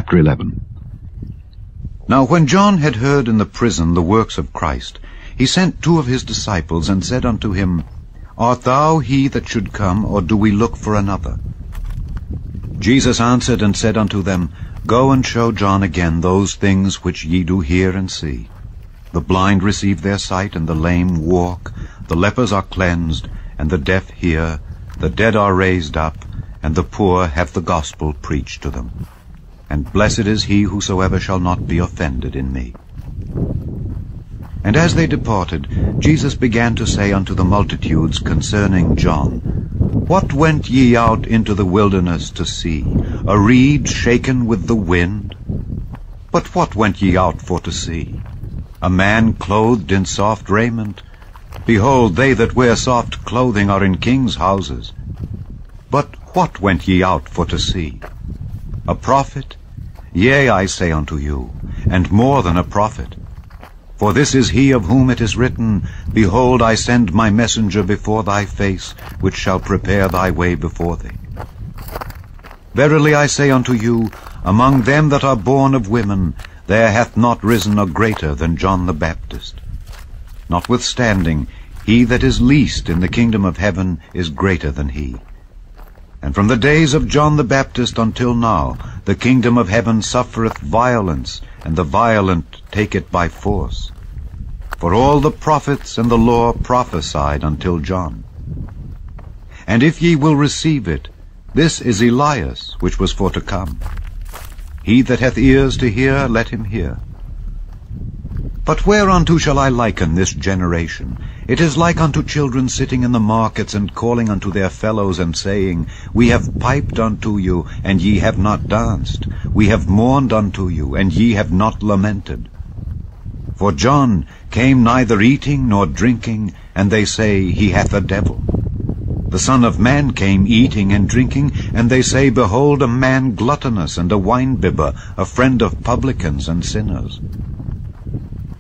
Chapter 11. Now when John had heard in the prison the works of Christ, he sent 2 of his disciples, and said unto him, Art thou he that should come, or do we look for another? Jesus answered and said unto them, Go and show John again those things which ye do hear and see. The blind receive their sight, and the lame walk, the lepers are cleansed, and the deaf hear, the dead are raised up, and the poor have the gospel preached to them. And blessed is he whosoever shall not be offended in me. And as they departed, Jesus began to say unto the multitudes concerning John, What went ye out into the wilderness to see? A reed shaken with the wind? But what went ye out for to see? A man clothed in soft raiment? Behold, they that wear soft clothing are in kings' houses. But what went ye out for to see? A prophet? Yea, I say unto you, and more than a prophet. For this is he of whom it is written, Behold, I send my messenger before thy face, which shall prepare thy way before thee. Verily I say unto you, among them that are born of women, there hath not risen a greater than John the Baptist. Notwithstanding, he that is least in the kingdom of heaven is greater than he. And from the days of John the Baptist until now, the kingdom of heaven suffereth violence, and the violent take it by force. For all the prophets and the law prophesied until John. And if ye will receive it, this is Elias, which was for to come. He that hath ears to hear, let him hear. But whereunto shall I liken this generation? It is like unto children sitting in the markets, and calling unto their fellows, and saying, We have piped unto you, and ye have not danced. We have mourned unto you, and ye have not lamented. For John came neither eating nor drinking, and they say, He hath a devil. The Son of Man came eating and drinking, and they say, Behold, a man gluttonous, and a winebibber, a friend of publicans and sinners.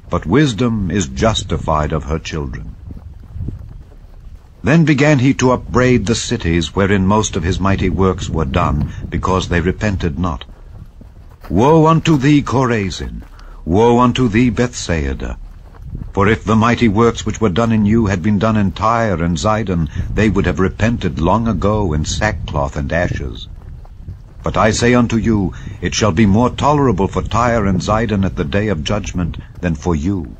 But wisdom is justified of her children. Then began he to upbraid the cities wherein most of his mighty works were done, because they repented not. Woe unto thee, Chorazin! Woe unto thee, Bethsaida! For if the mighty works which were done in you had been done in Tyre and Zidon, they would have repented long ago in sackcloth and ashes. But I say unto you, it shall be more tolerable for Tyre and Zidon at the day of judgment than for you.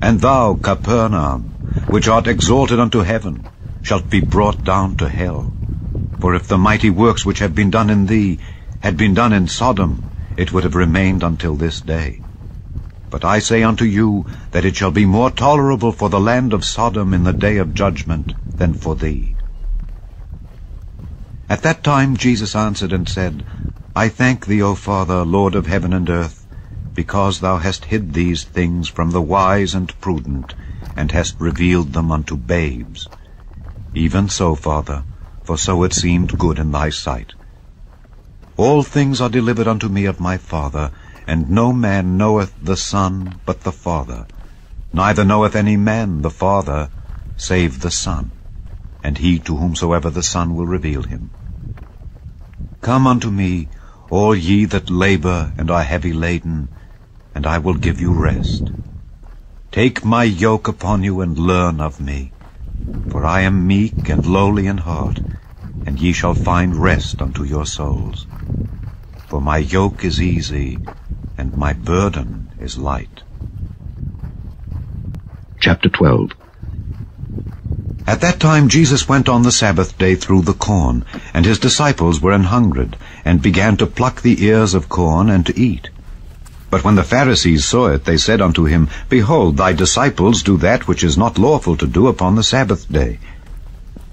And thou, Capernaum, which art exalted unto heaven, shalt be brought down to hell. For if the mighty works which have been done in thee had been done in Sodom, it would have remained until this day. But I say unto you, that it shall be more tolerable for the land of Sodom in the day of judgment than for thee. At that time Jesus answered and said, I thank thee, O Father, Lord of heaven and earth, because thou hast hid these things from the wise and prudent, and hast revealed them unto babes. Even so, Father, for so it seemed good in thy sight. All things are delivered unto me of my Father, and no man knoweth the Son but the Father, neither knoweth any man the Father, save the Son, and he to whomsoever the Son will reveal him. Come unto me, all ye that labor and are heavy laden, and I will give you rest. Take my yoke upon you, and learn of me, for I am meek and lowly in heart, and ye shall find rest unto your souls. For my yoke is easy, and my burden is light. Chapter 12. At that time Jesus went on the Sabbath day through the corn, and his disciples were an hungered, and began to pluck the ears of corn, and to eat. But when the Pharisees saw it, they said unto him, Behold, thy disciples do that which is not lawful to do upon the Sabbath day.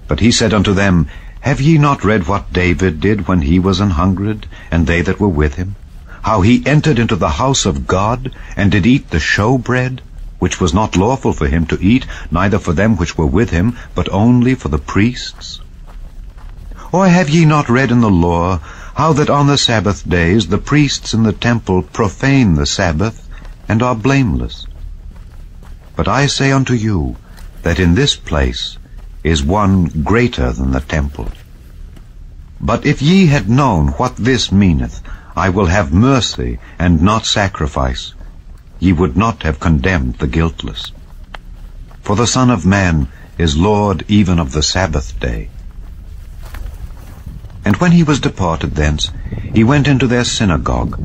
But he said unto them, Have ye not read what David did when he was an hungered, and they that were with him? How he entered into the house of God, and did eat the showbread, which was not lawful for him to eat, neither for them which were with him, but only for the priests? Or have ye not read in the law, how that on the Sabbath days the priests in the temple profane the Sabbath, and are blameless? But I say unto you, that in this place is one greater than the temple. But if ye had known what this meaneth, I will have mercy and not sacrifice. Ye would not have condemned the guiltless. For the Son of Man is Lord even of the Sabbath day. And when he was departed thence, he went into their synagogue.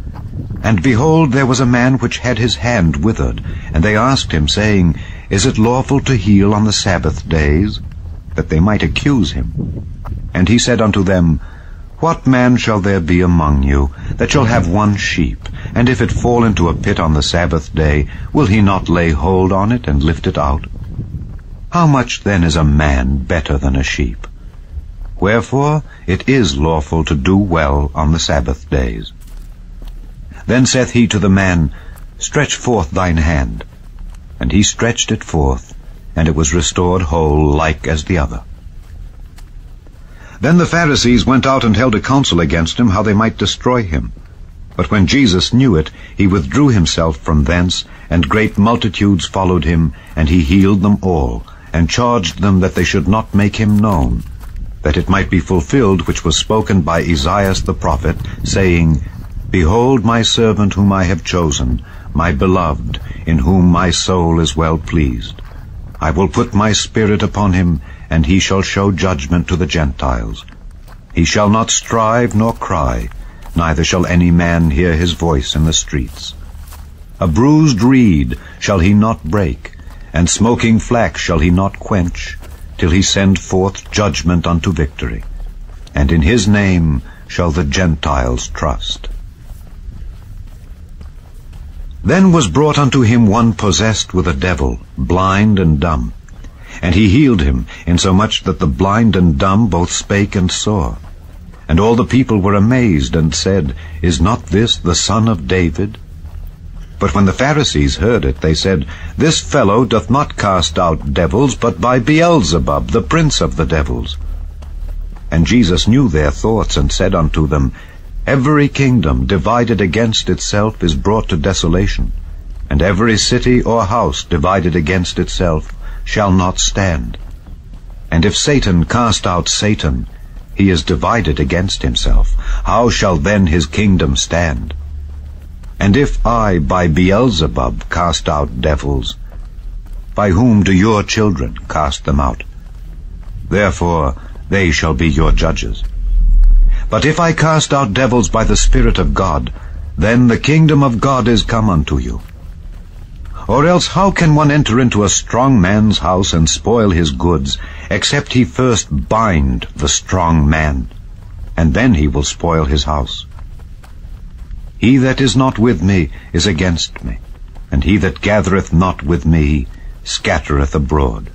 And behold, there was a man which had his hand withered. And they asked him, saying, Is it lawful to heal on the Sabbath days? That they might accuse him. And he said unto them, What man shall there be among you that shall have one sheep, and if it fall into a pit on the Sabbath day, will he not lay hold on it and lift it out? How much then is a man better than a sheep? Wherefore it is lawful to do well on the Sabbath days. Then saith he to the man, Stretch forth thine hand. And he stretched it forth, and it was restored whole like as the other. Then the Pharisees went out and held a council against him, how they might destroy him. But when Jesus knew it, he withdrew himself from thence, and great multitudes followed him, and he healed them all, and charged them that they should not make him known, that it might be fulfilled which was spoken by Esaias the prophet, saying, Behold my servant whom I have chosen, my beloved, in whom my soul is well pleased. I will put my spirit upon him, and he shall show judgment to the Gentiles. He shall not strive nor cry, neither shall any man hear his voice in the streets. A bruised reed shall he not break, and smoking flax shall he not quench, till he send forth judgment unto victory. And in his name shall the Gentiles trust. Then was brought unto him one possessed with a devil, blind and dumb. And he healed him, insomuch that the blind and dumb both spake and saw. And all the people were amazed, and said, Is not this the Son of David? But when the Pharisees heard it, they said, This fellow doth not cast out devils, but by Beelzebub, the prince of the devils. And Jesus knew their thoughts, and said unto them, Every kingdom divided against itself is brought to desolation, and every city or house divided against itself shall not stand. And if Satan cast out Satan, he is divided against himself. How shall then his kingdom stand? And if I by Beelzebub cast out devils, by whom do your children cast them out? Therefore they shall be your judges. But if I cast out devils by the Spirit of God, then the kingdom of God is come unto you. Or else how can one enter into a strong man's house and spoil his goods, except he first bind the strong man, and then he will spoil his house? He that is not with me is against me, and he that gathereth not with me scattereth abroad.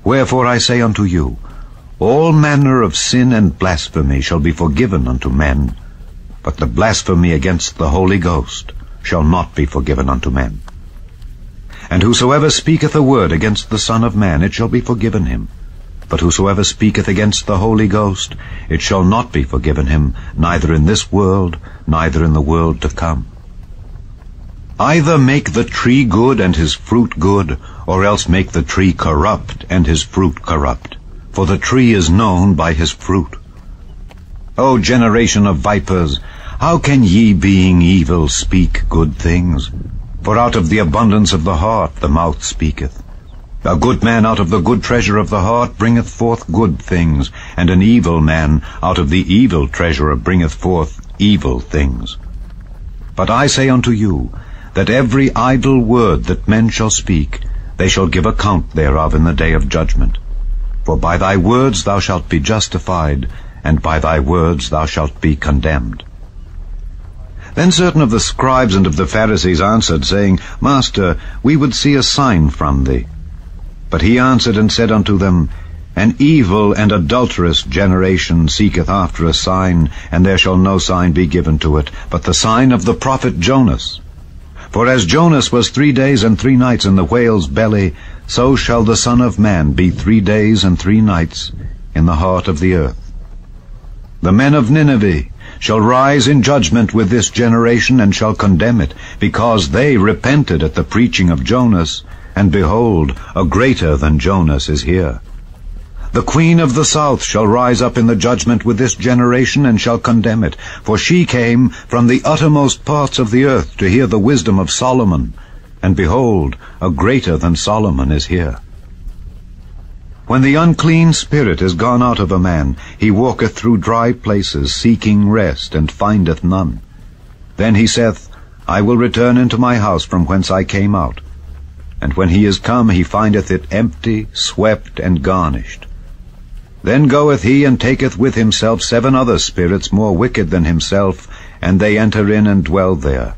Wherefore I say unto you, all manner of sin and blasphemy shall be forgiven unto men, but the blasphemy against the Holy Ghost shall not be forgiven unto men. And whosoever speaketh a word against the Son of Man, it shall be forgiven him. But whosoever speaketh against the Holy Ghost, it shall not be forgiven him, neither in this world, neither in the world to come. Either make the tree good and his fruit good, or else make the tree corrupt and his fruit corrupt. For the tree is known by his fruit. O generation of vipers, how can ye, being evil, speak good things? For out of the abundance of the heart the mouth speaketh. A good man out of the good treasure of the heart bringeth forth good things, and an evil man out of the evil treasure bringeth forth evil things. But I say unto you, that every idle word that men shall speak, they shall give account thereof in the day of judgment. For by thy words thou shalt be justified, and by thy words thou shalt be condemned. Then certain of the scribes and of the Pharisees answered, saying, Master, we would see a sign from thee. But he answered and said unto them, An evil and adulterous generation seeketh after a sign, and there shall no sign be given to it, but the sign of the prophet Jonas. For as Jonas was 3 days and 3 nights in the whale's belly, so shall the Son of Man be 3 days and 3 nights in the heart of the earth. The men of Nineveh shall rise in judgment with this generation, and shall condemn it, because they repented at the preaching of Jonas, and behold, a greater than Jonas is here. The queen of the south shall rise up in the judgment with this generation, and shall condemn it. For she came from the uttermost parts of the earth to hear the wisdom of Solomon. And behold, a greater than Solomon is here. When the unclean spirit is gone out of a man, he walketh through dry places, seeking rest, and findeth none. Then he saith, I will return into my house from whence I came out. And when he is come, he findeth it empty, swept, and garnished. Then goeth he and taketh with himself 7 other spirits more wicked than himself, and they enter in and dwell there.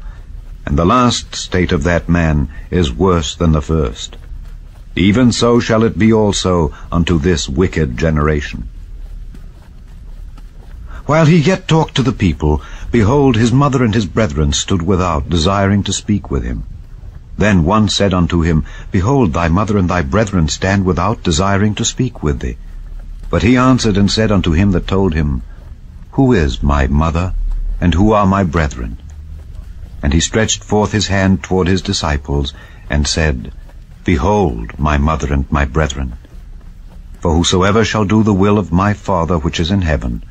And the last state of that man is worse than the first. Even so shall it be also unto this wicked generation. While he yet talked to the people, behold, his mother and his brethren stood without, desiring to speak with him. Then one said unto him, Behold, thy mother and thy brethren stand without, desiring to speak with thee. But he answered and said unto him that told him, Who is my mother, and who are my brethren? And he stretched forth his hand toward his disciples, and said, Behold my mother and my brethren. For whosoever shall do the will of my Father which is in heaven,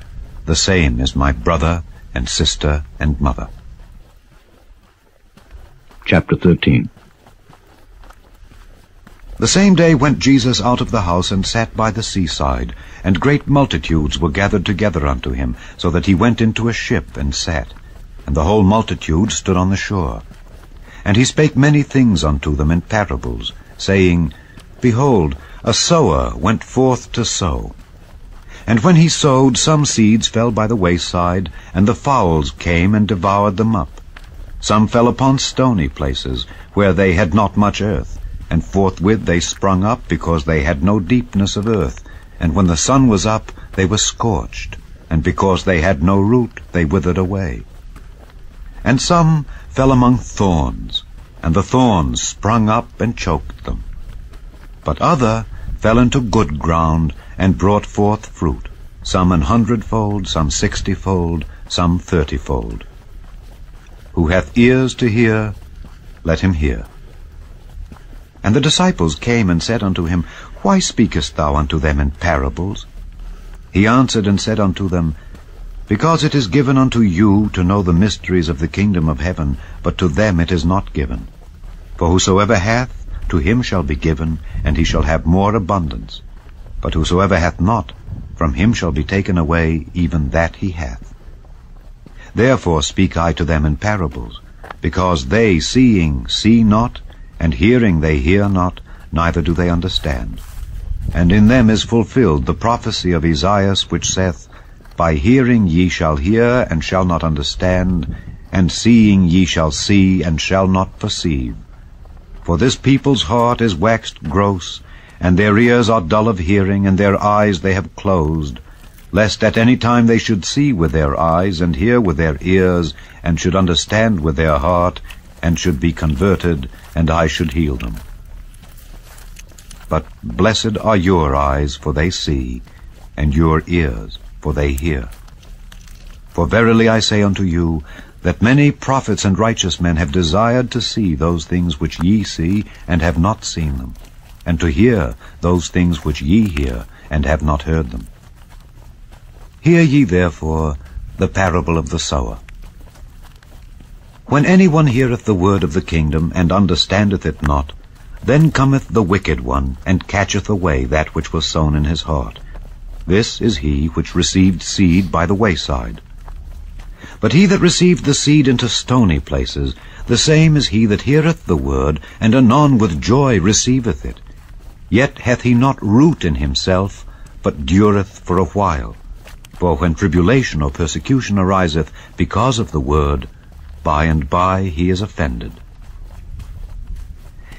the same is my brother and sister and mother. Chapter 13. The same day went Jesus out of the house, and sat by the seaside, and great multitudes were gathered together unto him, so that he went into a ship, and sat, and the whole multitude stood on the shore. And he spake many things unto them in parables, saying, Behold, a sower went forth to sow. And when he sowed, some seeds fell by the wayside, and the fowls came and devoured them up. Some fell upon stony places, where they had not much earth, and forthwith they sprung up, because they had no deepness of earth. And when the sun was up, they were scorched, and because they had no root, they withered away. And some fell among thorns, and the thorns sprung up and choked them. But other fell into good ground, and brought forth fruit, some 100-fold, some 60-fold, some 30-fold. Who hath ears to hear, let him hear. And the disciples came and said unto him, Why speakest thou unto them in parables? He answered and said unto them, Because it is given unto you to know the mysteries of the kingdom of heaven, but to them it is not given. For whosoever hath, to him shall be given, and he shall have more abundance. But whosoever hath not, from him shall be taken away even that he hath. Therefore speak I to them in parables, because they seeing see not, and hearing they hear not, neither do they understand. And in them is fulfilled the prophecy of Esaias, which saith, By hearing ye shall hear, and shall not understand, and seeing ye shall see, and shall not perceive. For this people's heart is waxed gross, and their ears are dull of hearing, and their eyes they have closed, lest at any time they should see with their eyes, and hear with their ears, and should understand with their heart, and should be converted, and I should heal them. But blessed are your eyes, for they see, and your ears, for they hear. For verily I say unto you, that many prophets and righteous men have desired to see those things which ye see, and have not seen them, and to hear those things which ye hear, and have not heard them. Hear ye therefore the parable of the sower. When any one heareth the word of the kingdom, and understandeth it not, then cometh the wicked one, and catcheth away that which was sown in his heart. This is he which received seed by the wayside. But he that received the seed into stony places, the same is he that heareth the word, and anon with joy receiveth it. Yet hath he not root in himself, but dureth for a while. For when tribulation or persecution ariseth because of the word, by and by he is offended.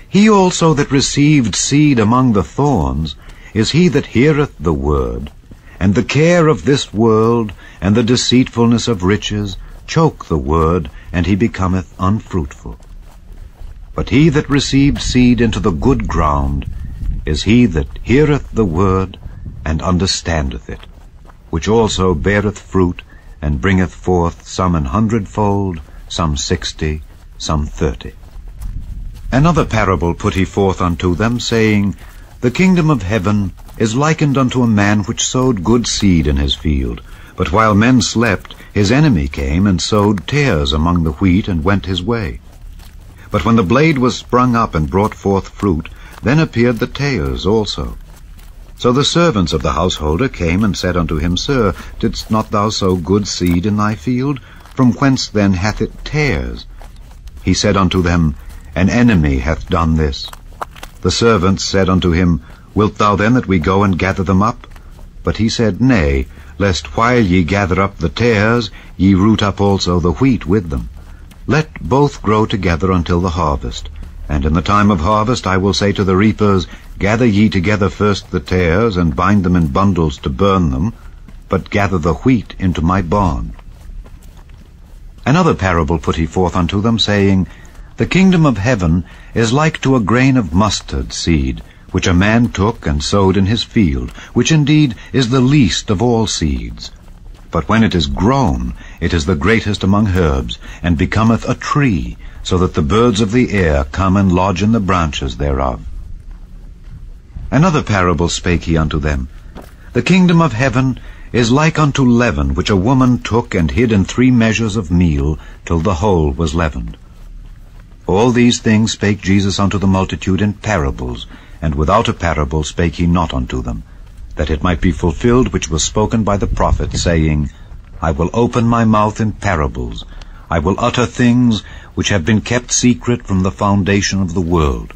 He also that received seed among the thorns is he that heareth the word, and the care of this world, and the deceitfulness of riches, choke the word, and he becometh unfruitful. But he that received seed into the good ground is he that heareth the word, and understandeth it, which also beareth fruit, and bringeth forth some 100-fold, some 60, some 30. Another parable put he forth unto them, saying, The kingdom of heaven is likened unto a man which sowed good seed in his field. But while men slept, his enemy came and sowed tares among the wheat, and went his way. But when the blade was sprung up and brought forth fruit, then appeared the tares also. So the servants of the householder came and said unto him, Sir, didst not thou sow good seed in thy field? From whence then hath it tares? He said unto them, An enemy hath done this. The servants said unto him, Wilt thou then that we go and gather them up? But he said, Nay, lest while ye gather up the tares, ye root up also the wheat with them. Let both grow together until the harvest. And in the time of harvest I will say to the reapers, Gather ye together first the tares, and bind them in bundles to burn them, but gather the wheat into my barn. Another parable put he forth unto them, saying, The kingdom of heaven is like to a grain of mustard seed, which a man took and sowed in his field, which indeed is the least of all seeds. But when it is grown, it is the greatest among herbs, and becometh a tree, so that the birds of the air come and lodge in the branches thereof. Another parable spake he unto them, The kingdom of heaven is like unto leaven, which a woman took and hid in 3 measures of meal, till the whole was leavened. All these things spake Jesus unto the multitude in parables, and without a parable spake he not unto them, that it might be fulfilled which was spoken by the prophet, saying, I will open my mouth in parables, I will utter things which have been kept secret from the foundation of the world.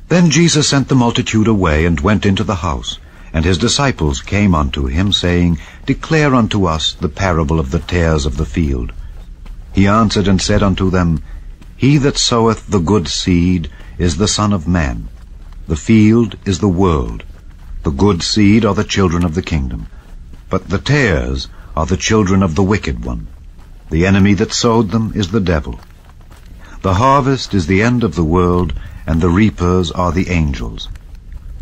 Then Jesus sent the multitude away, and went into the house. And his disciples came unto him, saying, Declare unto us the parable of the tares of the field. He answered and said unto them, He that soweth the good seed is the Son of Man. The field is the world. The good seed are the children of the kingdom. But the tares are the children of the wicked one. The enemy that sowed them is the devil. The harvest is the end of the world, and the reapers are the angels.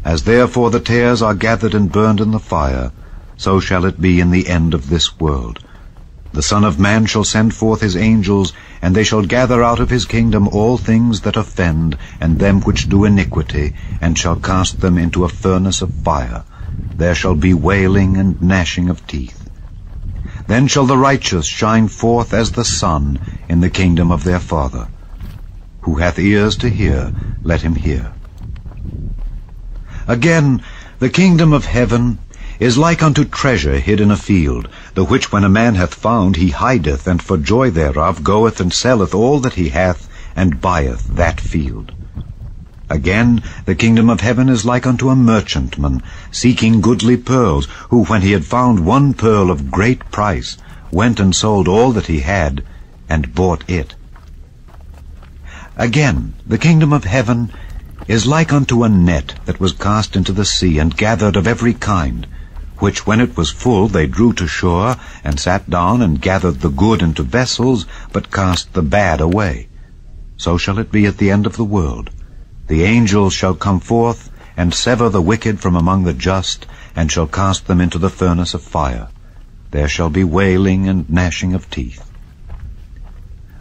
As therefore the tares are gathered and burned in the fire, so shall it be in the end of this world. The Son of Man shall send forth his angels, and they shall gather out of his kingdom all things that offend, and them which do iniquity, and shall cast them into a furnace of fire. There shall be wailing and gnashing of teeth. Then shall the righteous shine forth as the sun in the kingdom of their Father. Who hath ears to hear, let him hear. Again, the kingdom of heaven is like unto treasure hid in a field, the which when a man hath found, he hideth, and for joy thereof goeth and selleth all that he hath, and buyeth that field. Again, the kingdom of heaven is like unto a merchantman, seeking goodly pearls, who, when he had found one pearl of great price, went and sold all that he had, and bought it. Again, the kingdom of heaven is like unto a net that was cast into the sea, and gathered of every kind, which when it was full they drew to shore, and sat down, and gathered the good into vessels, but cast the bad away. So shall it be at the end of the world. The angels shall come forth, and sever the wicked from among the just, and shall cast them into the furnace of fire. There shall be wailing and gnashing of teeth.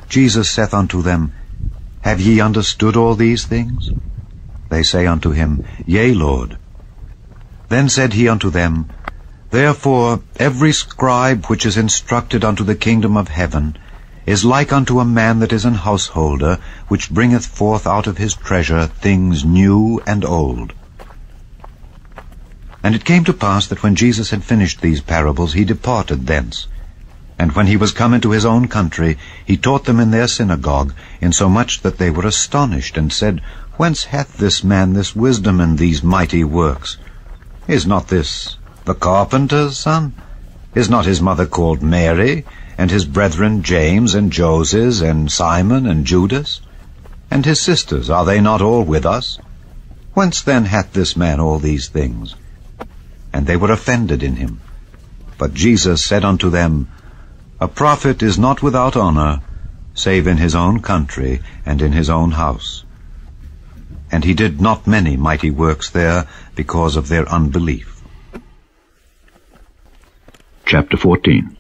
Jesus saith unto them, Have ye understood all these things? They say unto him, Yea, Lord. Then said he unto them, Therefore every scribe which is instructed unto the kingdom of heaven is like unto a man that is an householder, which bringeth forth out of his treasure things new and old. And it came to pass that when Jesus had finished these parables, he departed thence. And when he was come into his own country, he taught them in their synagogue, insomuch that they were astonished, and said, Whence hath this man this wisdom and these mighty works? Is not this the carpenter's son? Is not his mother called Mary, and his brethren James and Joses and Simon and Judas? And his sisters, are they not all with us? Whence then hath this man all these things? And they were offended in him. But Jesus said unto them, A prophet is not without honor, save in his own country and in his own house. And he did not many mighty works there, because of their unbelief. Chapter 14.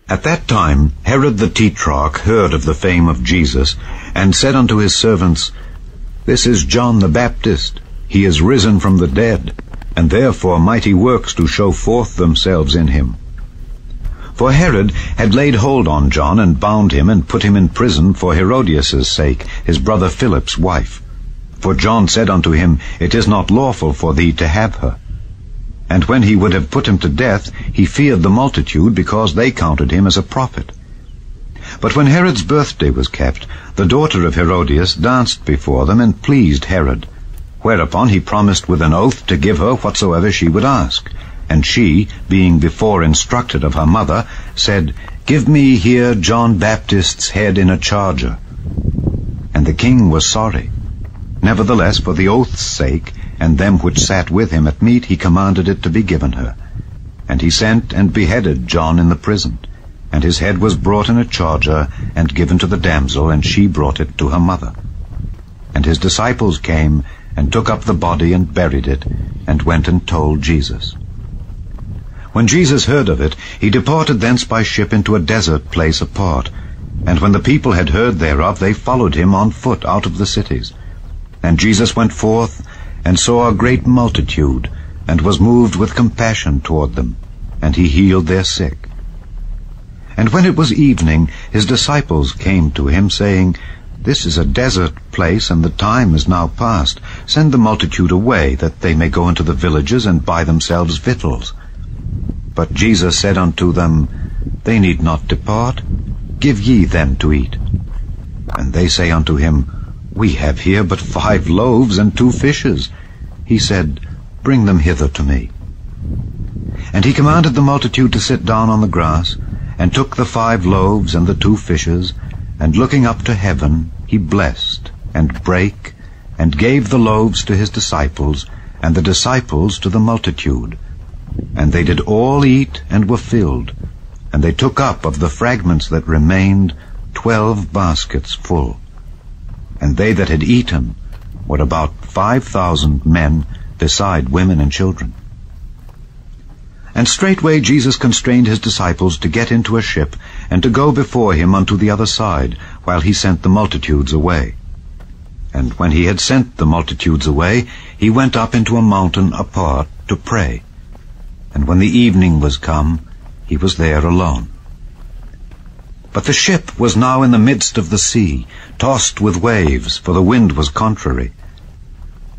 At that time Herod the Tetrarch heard of the fame of Jesus, and said unto his servants, "This is John the Baptist. He is risen from the dead, and therefore mighty works do show forth themselves in him." For Herod had laid hold on John, and bound him, and put him in prison for Herodias' sake, his brother Philip's wife. For John said unto him, "It is not lawful for thee to have her." And when he would have put him to death, he feared the multitude, because they counted him as a prophet. But when Herod's birthday was kept, the daughter of Herodias danced before them, and pleased Herod. Whereupon he promised with an oath to give her whatsoever she would ask. And she, being before instructed of her mother, said, "Give me here John Baptist's head in a charger." And the king was sorry. Nevertheless, for the oath's sake, and them which sat with him at meat, he commanded it to be given her. And he sent and beheaded John in the prison. And his head was brought in a charger, and given to the damsel, and she brought it to her mother. And his disciples came, and took up the body, and buried it, and went and told Jesus. When Jesus heard of it, he departed thence by ship into a desert place apart. And when the people had heard thereof, they followed him on foot out of the cities. And Jesus went forth, and saw a great multitude, and was moved with compassion toward them, and he healed their sick. And when it was evening, his disciples came to him, saying, "This is a desert place, and the time is now past. Send the multitude away, that they may go into the villages, and buy themselves victuals." But Jesus said unto them, "They need not depart. Give ye them to eat." And they say unto him, "We have here but 5 loaves and 2 fishes. He said, "Bring them hither to me." And he commanded the multitude to sit down on the grass, and took the 5 loaves and the 2 fishes, and looking up to heaven, he blessed, and brake, and gave the loaves to his disciples, and the disciples to the multitude. And they did all eat, and were filled. And they took up of the fragments that remained 12 baskets full. And they that had eaten were about 5,000 men, beside women and children. And straightway Jesus constrained his disciples to get into a ship, and to go before him unto the other side, while he sent the multitudes away. And when he had sent the multitudes away, he went up into a mountain apart to pray. And when the evening was come, he was there alone. But the ship was now in the midst of the sea, tossed with waves, for the wind was contrary.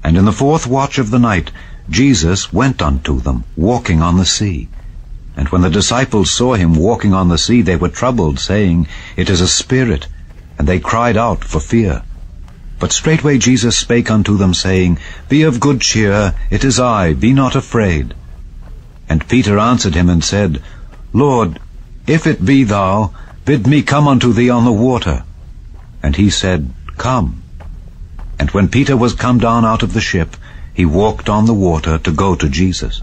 And in the 4th watch of the night, Jesus went unto them, walking on the sea. And when the disciples saw him walking on the sea, they were troubled, saying, "It is a spirit," and they cried out for fear. But straightway Jesus spake unto them, saying, "Be of good cheer, it is I, be not afraid." And Peter answered him and said, "Lord, if it be thou, bid me come unto thee on the water." And he said, "Come." And when Peter was come down out of the ship, he walked on the water to go to Jesus.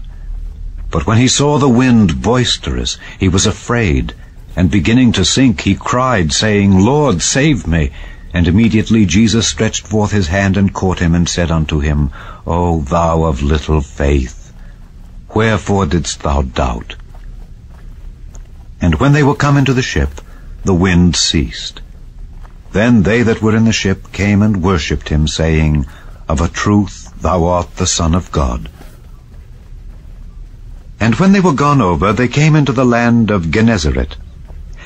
But when he saw the wind boisterous, he was afraid, and beginning to sink, he cried, saying, "Lord, save me." And immediately Jesus stretched forth his hand and caught him, and said unto him, "O thou of little faith, wherefore didst thou doubt?" And when they were come into the ship, the wind ceased. Then they that were in the ship came and worshipped him, saying, "Of a truth thou art the Son of God." And when they were gone over, they came into the land of Gennesaret.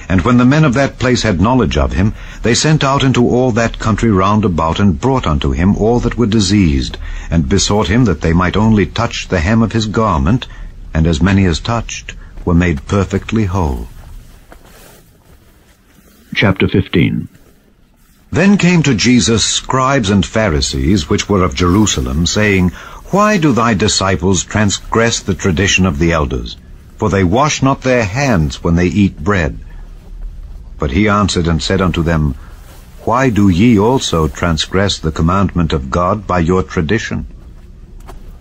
And when the men of that place had knowledge of him, they sent out into all that country round about, and brought unto him all that were diseased, and besought him that they might only touch the hem of his garment, and as many as touched were made perfectly whole. Chapter 15. Then came to Jesus scribes and Pharisees, which were of Jerusalem, saying, Why do thy disciples transgress the tradition of the elders? For they wash not their hands when they eat bread. But he answered and said unto them, Why do ye also transgress the commandment of God by your tradition?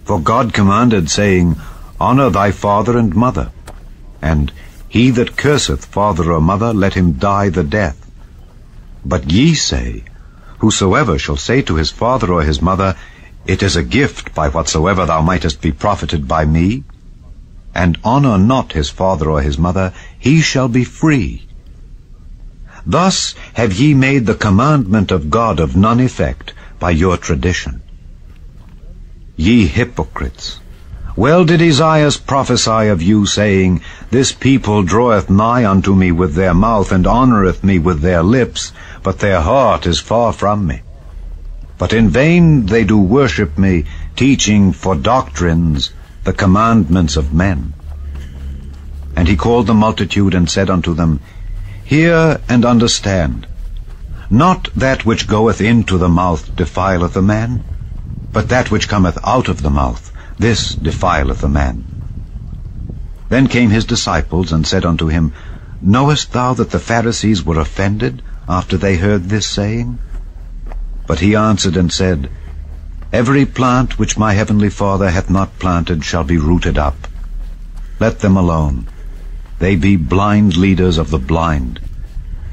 For God commanded, saying, Honor thy father and mother, and he that curseth father or mother, let him die the death. But ye say, Whosoever shall say to his father or his mother, It is a gift by whatsoever thou mightest be profited by me, and honor not his father or his mother, he shall be free. Thus have ye made the commandment of God of none effect, by your tradition. Ye hypocrites! Well did Esaias prophesy of you, saying, This people draweth nigh unto me with their mouth, and honoureth me with their lips, but their heart is far from me. But in vain they do worship me, teaching for doctrines the commandments of men. And he called the multitude, and said unto them, Hear and understand. Not that which goeth into the mouth defileth a man, but that which cometh out of the mouth, this defileth a man. Then came his disciples, and said unto him, Knowest thou that the Pharisees were offended after they heard this saying? But he answered and said, Every plant which my heavenly Father hath not planted shall be rooted up. Let them alone. They be blind leaders of the blind.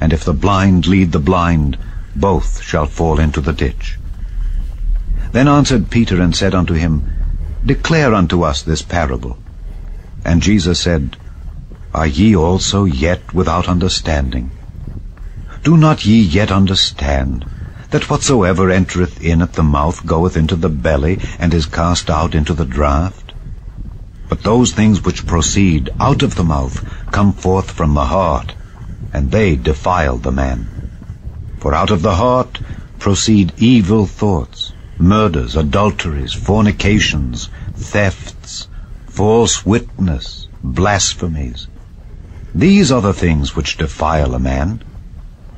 And if the blind lead the blind, both shall fall into the ditch. Then answered Peter and said unto him, Declare unto us this parable. And Jesus said, Are ye also yet without understanding? Do not ye yet understand that whatsoever entereth in at the mouth goeth into the belly, and is cast out into the draught? But those things which proceed out of the mouth come forth from the heart, and they defile the man. For out of the heart proceed evil thoughts, murders, adulteries, fornications, thefts, false witness, blasphemies. These are the things which defile a man.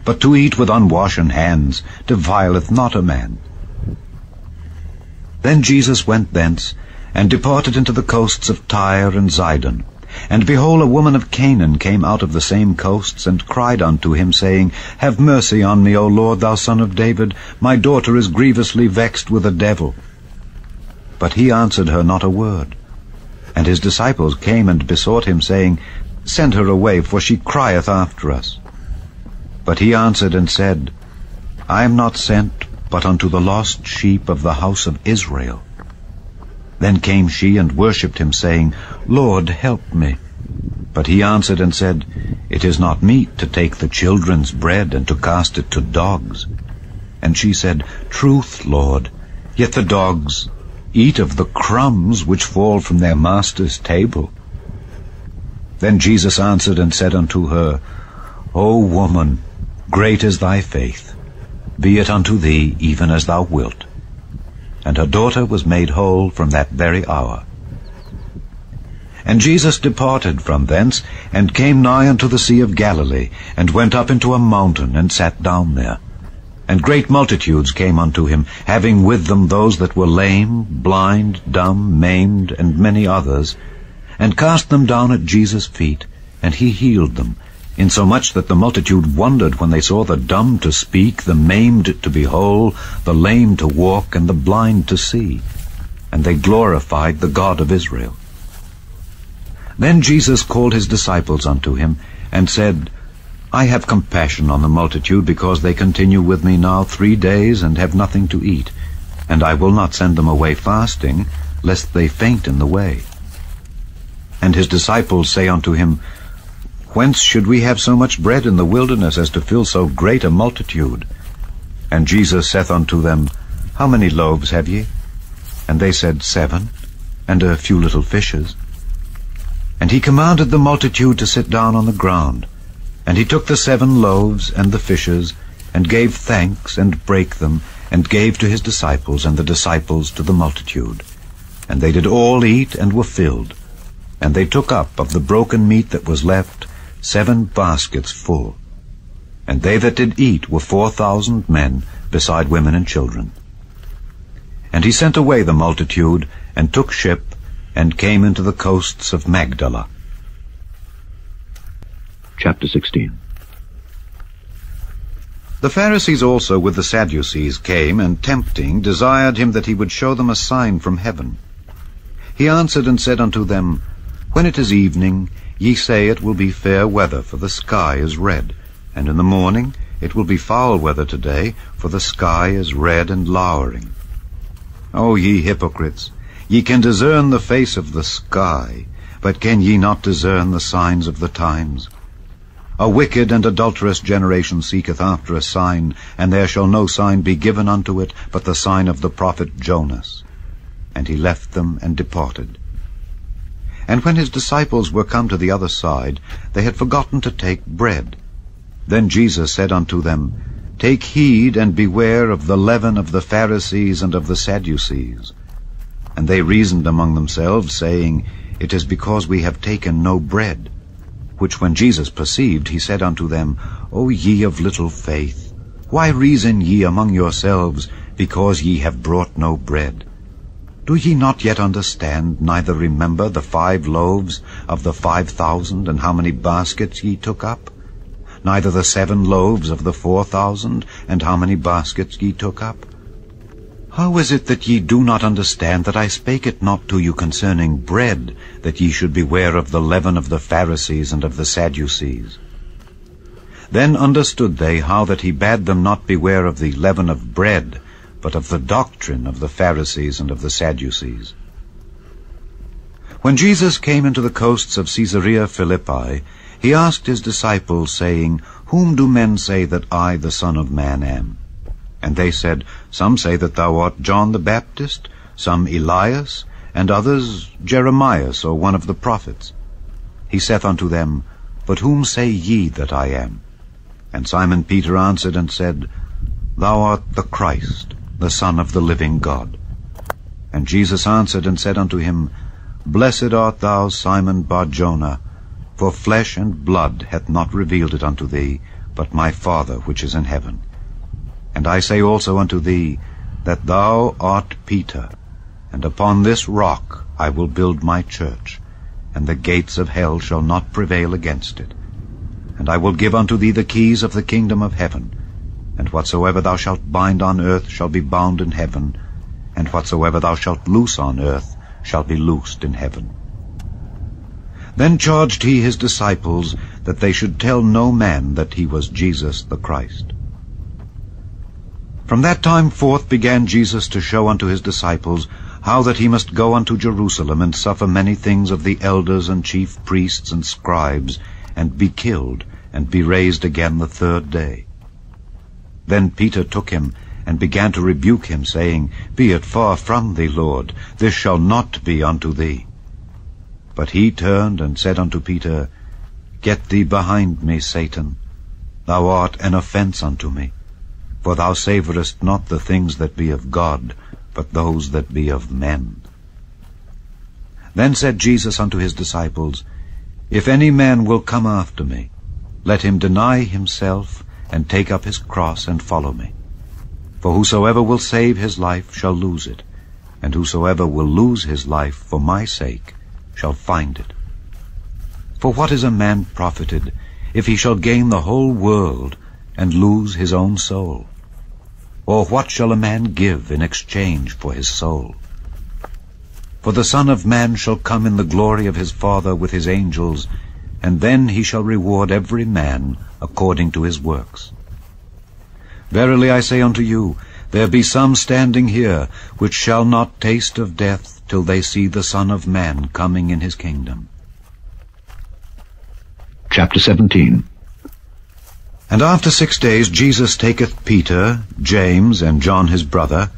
But to eat with unwashen hands defileth not a man. Then Jesus went thence, and departed into the coasts of Tyre and Zidon. And behold, a woman of Canaan came out of the same coasts, and cried unto him, saying, Have mercy on me, O Lord, thou Son of David. My daughter is grievously vexed with a devil. But he answered her not a word. And his disciples came and besought him, saying, Send her away, for she crieth after us. But he answered and said, I am not sent but unto the lost sheep of the house of Israel. Then came she and worshipped him, saying, Lord, help me. But he answered and said, It is not meet to take the children's bread and to cast it to dogs. And she said, Truth, Lord, yet the dogs eat of the crumbs which fall from their master's table. Then Jesus answered and said unto her, O woman, great is thy faith. Be it unto thee even as thou wilt. And her daughter was made whole from that very hour. And Jesus departed from thence, and came nigh unto the sea of Galilee, and went up into a mountain, and sat down there. And great multitudes came unto him, having with them those that were lame, blind, dumb, maimed, and many others, and cast them down at Jesus' feet, and he healed them, insomuch that the multitude wondered when they saw the dumb to speak, the maimed to be whole, the lame to walk, and the blind to see. And they glorified the God of Israel. Then Jesus called his disciples unto him, and said, I have compassion on the multitude, because they continue with me now 3 days, and have nothing to eat. And I will not send them away fasting, lest they faint in the way. And his disciples say unto him, Whence should we have so much bread in the wilderness, as to fill so great a multitude? And Jesus saith unto them, How many loaves have ye? And they said, 7, and a few little fishes. And he commanded the multitude to sit down on the ground. And he took the 7 loaves and the fishes, and gave thanks, and brake them, and gave to his disciples, and the disciples to the multitude. And they did all eat, and were filled. And they took up of the broken meat that was left 7 baskets full. And they that did eat were 4,000 men, beside women and children. And he sent away the multitude, and took ship, and came into the coasts of Magdala. Chapter 16. The Pharisees also with the Sadducees came, and tempting, desired him that he would show them a sign from heaven. He answered and said unto them, When it is evening, ye say it will be fair weather, for the sky is red. And in the morning it will be foul weather today, for the sky is red and lowering. O ye hypocrites, ye can discern the face of the sky, but can ye not discern the signs of the times? A wicked and adulterous generation seeketh after a sign, and there shall no sign be given unto it but the sign of the prophet Jonas. And he left them and departed. And when his disciples were come to the other side, they had forgotten to take bread. Then Jesus said unto them, Take heed and beware of the leaven of the Pharisees and of the Sadducees. And they reasoned among themselves, saying, It is because we have taken no bread. Which when Jesus perceived, he said unto them, O ye of little faith, why reason ye among yourselves, because ye have brought no bread? Do ye not yet understand, neither remember the 5 loaves of the 5,000, and how many baskets ye took up? Neither the 7 loaves of the 4,000, and how many baskets ye took up? How is it that ye do not understand that I spake it not to you concerning bread, that ye should beware of the leaven of the Pharisees and of the Sadducees? Then understood they how that he bade them not beware of the leaven of bread, but of the doctrine of the Pharisees and of the Sadducees. When Jesus came into the coasts of Caesarea Philippi, he asked his disciples, saying, Whom do men say that I, the Son of Man, am? And they said, Some say that thou art John the Baptist, some Elias, and others Jeremias, or one of the prophets. He saith unto them, But whom say ye that I am? And Simon Peter answered and said, Thou art the Christ, the Son of the living God. And Jesus answered and said unto him, Blessed art thou, Simon Bar-Jonah, for flesh and blood hath not revealed it unto thee, but my Father which is in heaven. And I say also unto thee, that thou art Peter, and upon this rock I will build my church, and the gates of hell shall not prevail against it. And I will give unto thee the keys of the kingdom of heaven, and whatsoever thou shalt bind on earth shall be bound in heaven, and whatsoever thou shalt loose on earth shall be loosed in heaven. Then charged he his disciples that they should tell no man that he was Jesus the Christ. From that time forth began Jesus to show unto his disciples how that he must go unto Jerusalem and suffer many things of the elders and chief priests and scribes, and be killed, and be raised again the 3rd day. Then Peter took him, and began to rebuke him, saying, Be it far from thee, Lord, this shall not be unto thee. But he turned and said unto Peter, Get thee behind me, Satan. Thou art an offense unto me. For thou savorest not the things that be of God, but those that be of men. Then said Jesus unto his disciples, If any man will come after me, let him deny himself, and take up his cross, and follow me. For whosoever will save his life shall lose it, and whosoever will lose his life for my sake shall find it. For what is a man profited, if he shall gain the whole world, and lose his own soul? Or what shall a man give in exchange for his soul? For the Son of Man shall come in the glory of his Father with his angels, and then he shall reward every man according to his works. Verily I say unto you, there be some standing here, which shall not taste of death till they see the Son of Man coming in his kingdom. Chapter 17. And after 6 days Jesus taketh Peter, James, and John his brother,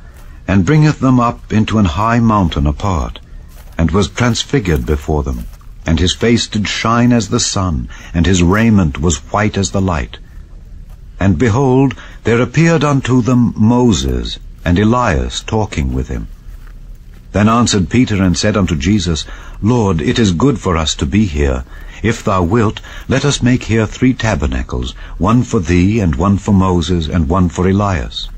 and bringeth them up into an high mountain apart, and was transfigured before them. And his face did shine as the sun, and his raiment was white as the light. And behold, there appeared unto them Moses and Elias talking with him. Then answered Peter and said unto Jesus, Lord, it is good for us to be here. If thou wilt, let us make here 3 tabernacles, one for thee, and one for Moses, and one for Elias.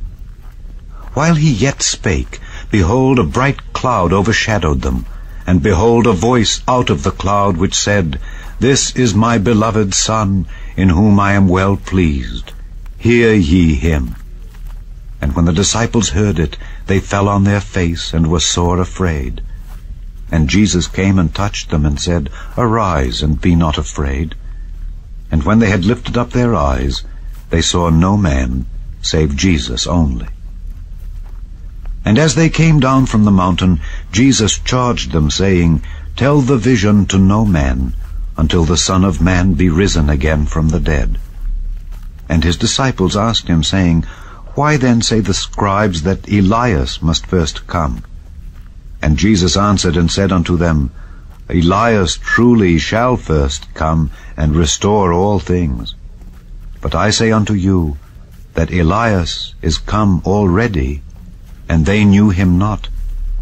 While he yet spake, behold, a bright cloud overshadowed them. And behold, a voice out of the cloud which said, This is my beloved Son, in whom I am well pleased. Hear ye him. And when the disciples heard it, they fell on their face, and were sore afraid. And Jesus came and touched them, and said, Arise, and be not afraid. And when they had lifted up their eyes, they saw no man, save Jesus only. And as they came down from the mountain, Jesus charged them, saying, Tell the vision to no man, until the Son of Man be risen again from the dead. And his disciples asked him, saying, Why then say the scribes that Elias must first come? And Jesus answered and said unto them, Elias truly shall first come and restore all things. But I say unto you, that Elias is come already, and they knew him not,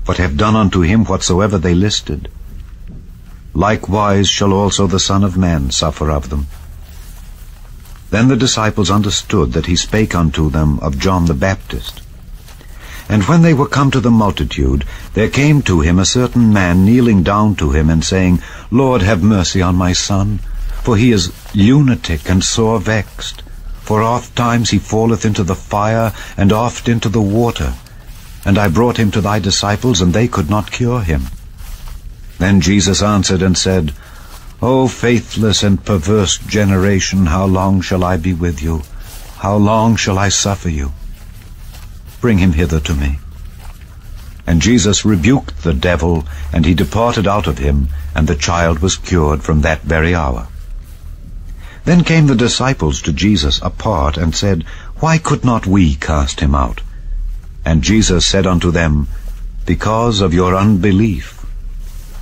but have done unto him whatsoever they listed. Likewise shall also the Son of Man suffer of them. Then the disciples understood that he spake unto them of John the Baptist. And when they were come to the multitude, there came to him a certain man kneeling down to him, and saying, Lord, have mercy on my son, for he is lunatic and sore vexed. For oft times he falleth into the fire, and oft into the water. And I brought him to thy disciples, and they could not cure him. Then Jesus answered and said, O faithless and perverse generation, how long shall I be with you? How long shall I suffer you? Bring him hither to me. And Jesus rebuked the devil, and he departed out of him, and the child was cured from that very hour. Then came the disciples to Jesus apart, and said, Why could not we cast him out? And Jesus said unto them, Because of your unbelief.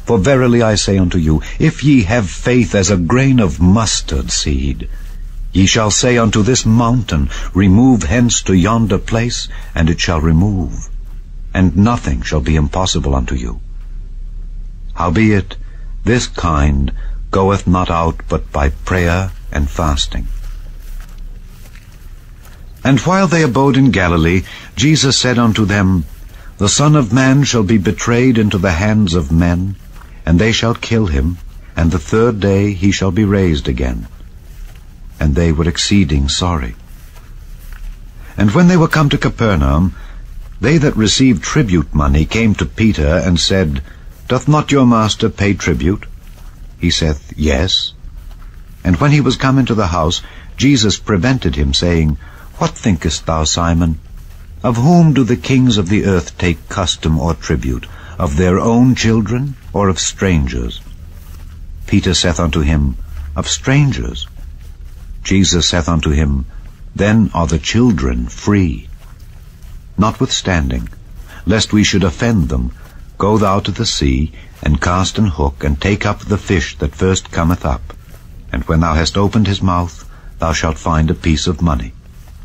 For verily I say unto you, if ye have faith as a grain of mustard seed, ye shall say unto this mountain, Remove hence to yonder place, and it shall remove, and nothing shall be impossible unto you. Howbeit, this kind goeth not out but by prayer and fasting. And while they abode in Galilee, Jesus said unto them, The Son of Man shall be betrayed into the hands of men, and they shall kill him, and the third day he shall be raised again. And they were exceeding sorry. And when they were come to Capernaum, they that received tribute money came to Peter, and said, Doth not your master pay tribute? He saith, Yes. And when he was come into the house, Jesus prevented him, saying, What thinkest thou, Simon? Of whom do the kings of the earth take custom or tribute? Of their own children, or of strangers? Peter saith unto him, Of strangers. Jesus saith unto him, Then are the children free. Notwithstanding, lest we should offend them, go thou to the sea, and cast an hook, and take up the fish that first cometh up. And when thou hast opened his mouth, thou shalt find a piece of money.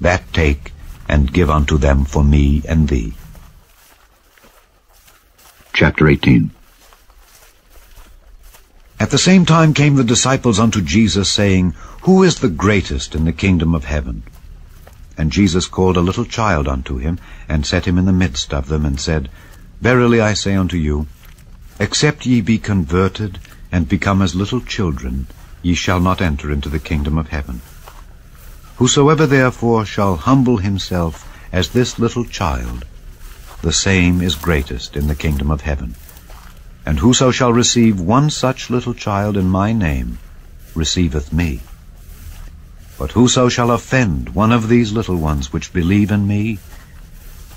That take, and give unto them for me and thee. Chapter 18. At the same time came the disciples unto Jesus, saying, Who is the greatest in the kingdom of heaven? And Jesus called a little child unto him, and set him in the midst of them, and said, Verily I say unto you, except ye be converted, and become as little children, ye shall not enter into the kingdom of heaven. Whosoever therefore shall humble himself as this little child, the same is greatest in the kingdom of heaven. And whoso shall receive one such little child in my name receiveth me. But whoso shall offend one of these little ones which believe in me,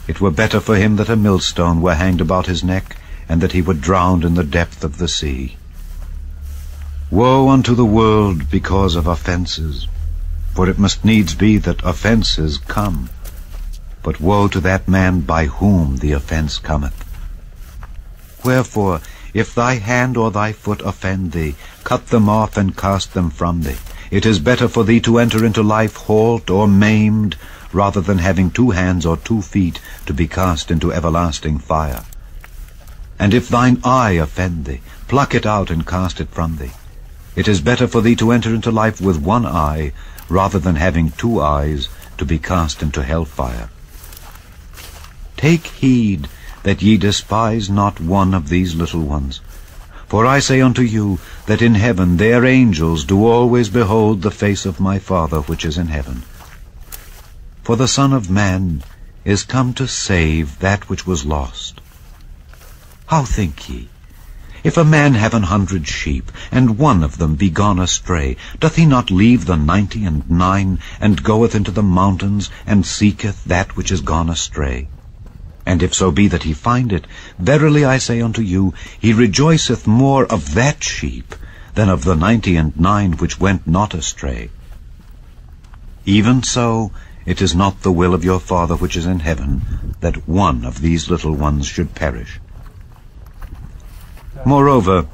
it were better for him that a millstone were hanged about his neck, and that he were drowned in the depth of the sea. Woe unto the world because of offenses, for it must needs be that offenses come. But woe to that man by whom the offense cometh. Wherefore, if thy hand or thy foot offend thee, cut them off and cast them from thee. It is better for thee to enter into life halt or maimed, rather than having 2 hands or 2 feet to be cast into everlasting fire. And if thine eye offend thee, pluck it out and cast it from thee. It is better for thee to enter into life with 1 eye, rather than having 2 eyes to be cast into hellfire. Take heed that ye despise not one of these little ones. For I say unto you, that in heaven their angels do always behold the face of my Father which is in heaven. For the Son of Man is come to save that which was lost. How think ye? If a man have 100 sheep, and one of them be gone astray, doth he not leave the 99, and goeth into the mountains, and seeketh that which is gone astray? And if so be that he find it, verily I say unto you, he rejoiceth more of that sheep, than of the 99 which went not astray. Even so, it is not the will of your Father which is in heaven, that one of these little ones should perish. Moreover,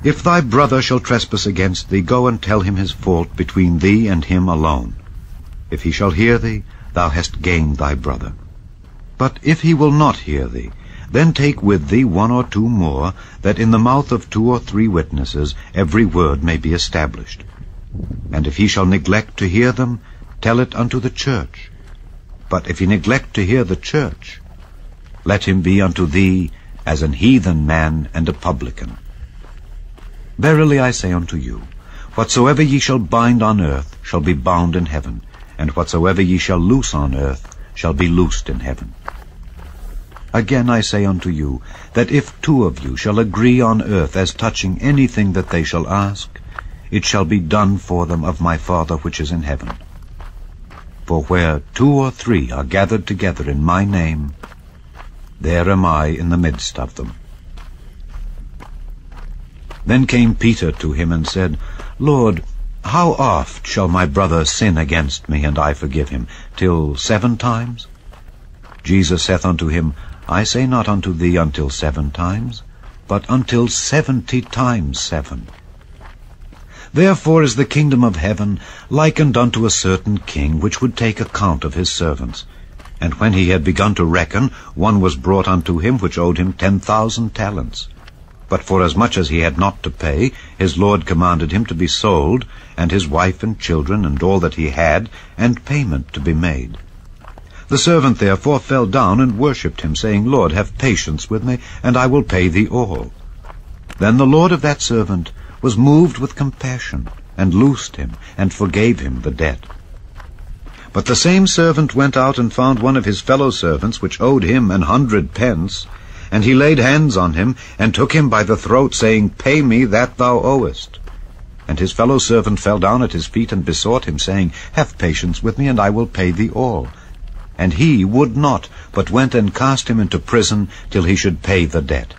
if thy brother shall trespass against thee, go and tell him his fault between thee and him alone. If he shall hear thee, thou hast gained thy brother. But if he will not hear thee, then take with thee 1 or 2 more, that in the mouth of 2 or 3 witnesses every word may be established. And if he shall neglect to hear them, tell it unto the church. But if he neglect to hear the church, let him be unto thee as an heathen man and a publican. Verily I say unto you, whatsoever ye shall bind on earth shall be bound in heaven, and whatsoever ye shall loose on earth shall be loosed in heaven. Again I say unto you, that if 2 of you shall agree on earth as touching anything that they shall ask, it shall be done for them of my Father which is in heaven. For where 2 or 3 are gathered together in my name, there am I in the midst of them. Then came Peter to him and said, Lord, how oft shall my brother sin against me, and I forgive him? Till 7 times? Jesus saith unto him, I say not unto thee until 7 times, but until 70 times 7. Therefore is the kingdom of heaven likened unto a certain king, which would take account of his servants. And when he had begun to reckon, one was brought unto him which owed him 10,000 talents. But forasmuch as he had not to pay, his lord commanded him to be sold, and his wife and children, and all that he had, and payment to be made. The servant therefore fell down and worshipped him, saying, Lord, have patience with me, and I will pay thee all. Then the lord of that servant was moved with compassion, and loosed him, and forgave him the debt. But the same servant went out and found one of his fellow servants, which owed him 100 pence, and he laid hands on him, and took him by the throat, saying, Pay me that thou owest. And his fellow servant fell down at his feet, and besought him, saying, Have patience with me, and I will pay thee all. And he would not, but went and cast him into prison, till he should pay the debt.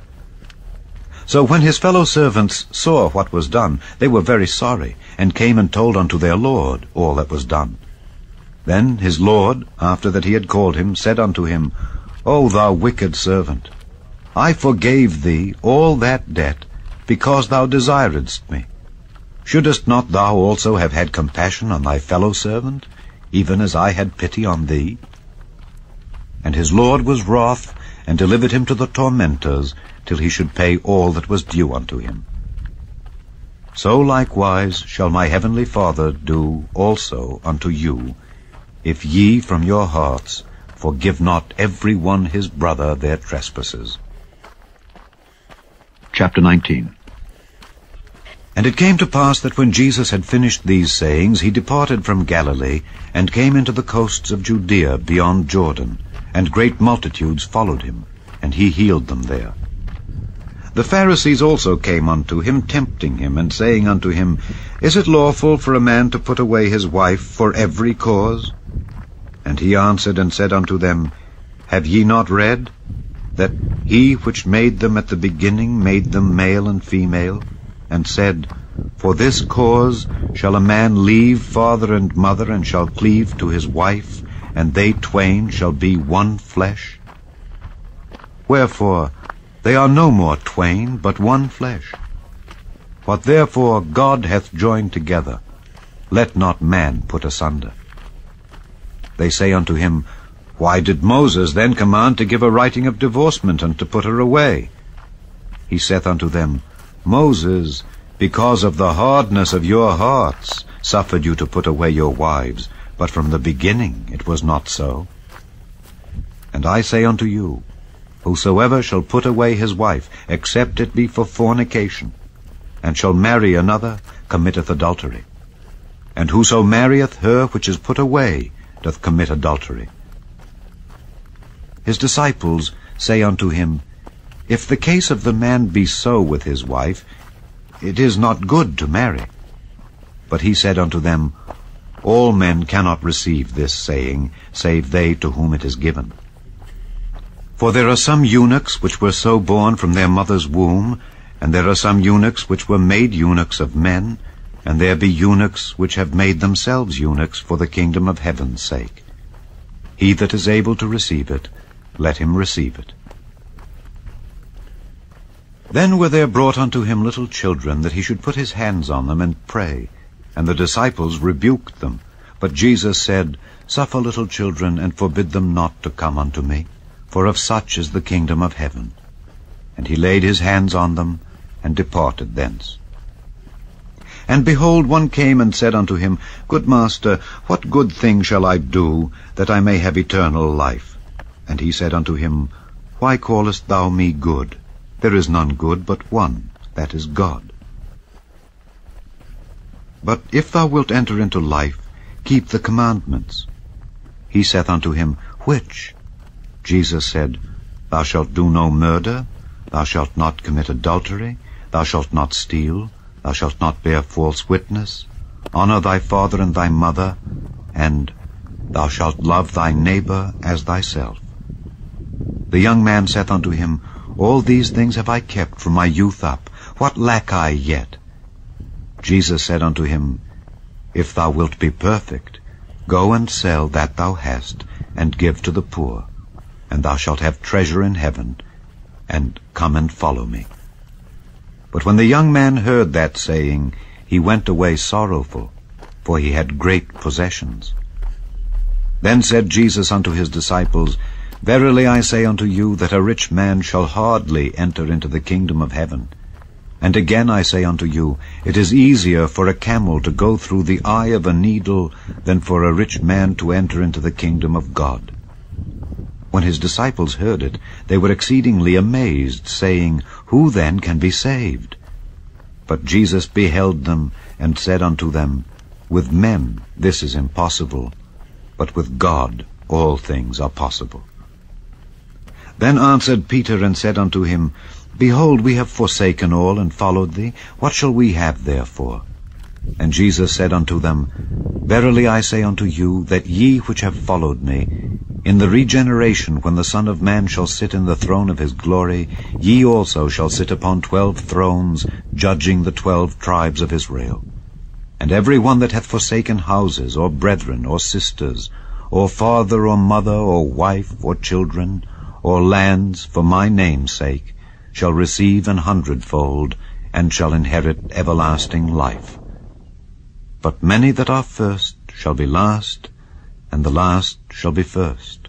So when his fellow servants saw what was done, they were very sorry, and came and told unto their lord all that was done. Then his lord, after that he had called him, said unto him, O thou wicked servant, I forgave thee all that debt, because thou desiredst me. Shouldest not thou also have had compassion on thy fellow servant, even as I had pity on thee? And his lord was wroth, and delivered him to the tormentors, till he should pay all that was due unto him. So likewise shall my heavenly Father do also unto you, if ye from your hearts forgive not every one his brother their trespasses. Chapter 19. And it came to pass that when Jesus had finished these sayings, he departed from Galilee, and came into the coasts of Judea beyond Jordan, and great multitudes followed him, and he healed them there. The Pharisees also came unto him, tempting him, and saying unto him, Is it lawful for a man to put away his wife for every cause? And he answered and said unto them, Have ye not read, that he which made them at the beginning made them male and female, and said, For this cause shall a man leave father and mother, and shall cleave to his wife, and they twain shall be one flesh? Wherefore they are no more twain, but one flesh. What therefore God hath joined together, let not man put asunder. They say unto him, Why did Moses then command to give a writing of divorcement, and to put her away? He saith unto them, Moses, because of the hardness of your hearts, suffered you to put away your wives, but from the beginning it was not so. And I say unto you, Whosoever shall put away his wife, except it be for fornication, and shall marry another, committeth adultery. And whoso marrieth her which is put away, doth commit adultery. His disciples say unto him, If the case of the man be so with his wife, it is not good to marry. But he said unto them, All men cannot receive this saying, save they to whom it is given. For there are some eunuchs which were so born from their mother's womb, And there are some eunuchs which were made eunuchs of men, and there be eunuchs which have made themselves eunuchs for the kingdom of heaven's sake. He that is able to receive it, let him receive it. Then were there brought unto him little children, that he should put his hands on them and pray. And the disciples rebuked them. But Jesus said, Suffer little children, and forbid them not to come unto me, for of such is the kingdom of heaven. And he laid his hands on them, and departed thence. And behold, one came and said unto him, Good Master, what good thing shall I do, that I may have eternal life? And he said unto him, Why callest thou me good? There is none good but one, that is God. But if thou wilt enter into life, keep the commandments. He saith unto him, Which? Jesus said, Thou shalt do no murder, thou shalt not commit adultery, thou shalt not steal, thou shalt not bear false witness, honor thy father and thy mother, and thou shalt love thy neighbor as thyself. The young man saith unto him, All these things have I kept from my youth up. What lack I yet? Jesus said unto him, If thou wilt be perfect, go and sell that thou hast, and give to the poor, and thou shalt have treasure in heaven, and come and follow me. But when the young man heard that saying, he went away sorrowful, for he had great possessions. Then said Jesus unto his disciples, Verily I say unto you, that a rich man shall hardly enter into the kingdom of heaven. And again I say unto you, it is easier for a camel to go through the eye of a needle than for a rich man to enter into the kingdom of God. When his disciples heard it, they were exceedingly amazed, saying, Who then can be saved? But Jesus beheld them, and said unto them, With men this is impossible, but with God all things are possible. Then answered Peter and said unto him, Behold, we have forsaken all, and followed thee. What shall we have therefore? And Jesus said unto them, Verily I say unto you, that ye which have followed me, in the regeneration, when the Son of Man shall sit in the throne of his glory, ye also shall sit upon 12 thrones, judging the 12 tribes of Israel. And every one that hath forsaken houses, or brethren, or sisters, or father, or mother, or wife, or children, or lands, for my name's sake, shall receive 100-fold, and shall inherit everlasting life. But many that are first shall be last, and the last shall be first.